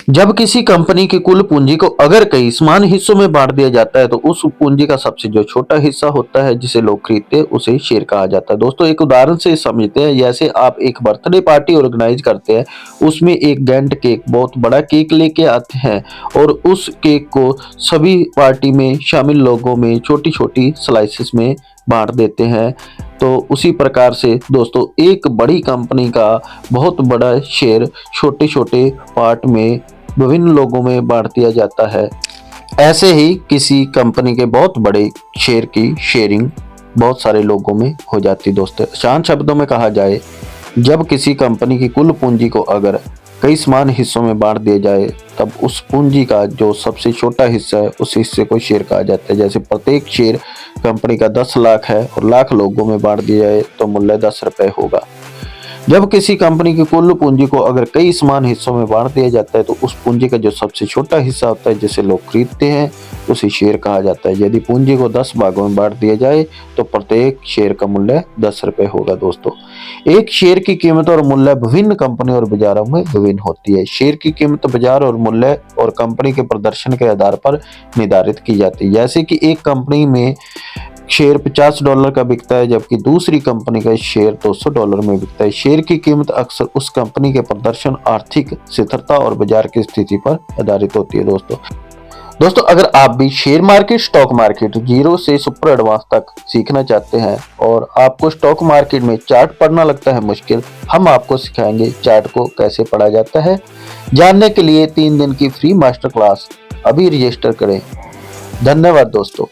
जब किसी कंपनी की कुल पूंजी को अगर कई समान हिस्सों में बांट दिया जाता है तो उस पूंजी का सबसे जो छोटा हिस्सा होता है जिसे लोग खरीदते हैं उसे शेयर कहा जाता है। दोस्तों एक उदाहरण से समझते हैं, जैसे आप एक बर्थडे पार्टी ऑर्गेनाइज करते हैं, उसमें एक गैंट केक बहुत बड़ा केक लेके आते हैं और उस केक को सभी पार्टी में शामिल लोगों में छोटी छोटी स्लाइसेस में बांट देते हैं। तो उसी प्रकार से दोस्तों एक बड़ी कंपनी का बहुत बड़ा शेयर छोटे छोटे पार्ट में विभिन्न लोगों में बांट दिया जाता है। ऐसे ही किसी कंपनी के बहुत बड़े शेयर की शेयरिंग बहुत सारे लोगों में हो जाती है। दोस्तों शांत शब्दों में कहा जाए, जब किसी कंपनी की कुल पूंजी को अगर कई समान हिस्सों में बांट दिया जाए तब उस पूंजी का जो सबसे छोटा हिस्सा है उस हिस्से को शेयर कहा जाता है। जैसे प्रत्येक शेयर कंपनी का 10 लाख है और लाख लोगों में बांट दिया जाए तो मूल्य 10 रुपए होगा। जब किसी कंपनी की कुल पूंजी को अगर कई समान हिस्सों में बांट दिया जाता है तो उस पूंजी का जो सबसे छोटा हिस्सा होता है जिसे लोग खरीदते हैं उसे शेयर कहा जाता है। यदि पूंजी को 10 भागों में बांट दिया जाए तो प्रत्येक शेयर का मूल्य 10 रुपए होगा। दोस्तों एक शेयर की कीमत और मूल्य विभिन्न कंपनियों और बाजारों में विभिन्न होती है। शेयर की कीमत बाजार और मूल्य और कंपनी के प्रदर्शन के आधार पर निर्धारित की जाती है। जैसे कि एक कंपनी में शेयर $50 का बिकता है जबकि दूसरी कंपनी का शेयर $200 में बिकता है। शेयर की कीमत अक्सर उस कंपनी के प्रदर्शन, आर्थिक स्थिरता और बाजार की स्थिति पर आधारित होती है। दोस्तों अगर आप भी share market, stock market zero से सुपर एडवांस तक सीखना चाहते हैं और आपको स्टॉक मार्केट में चार्ट पढ़ना लगता है मुश्किल, हम आपको सिखाएंगे चार्ट को कैसे पढ़ा जाता है। जानने के लिए 3 दिन की फ्री मास्टर क्लास अभी रजिस्टर करें। धन्यवाद दोस्तों।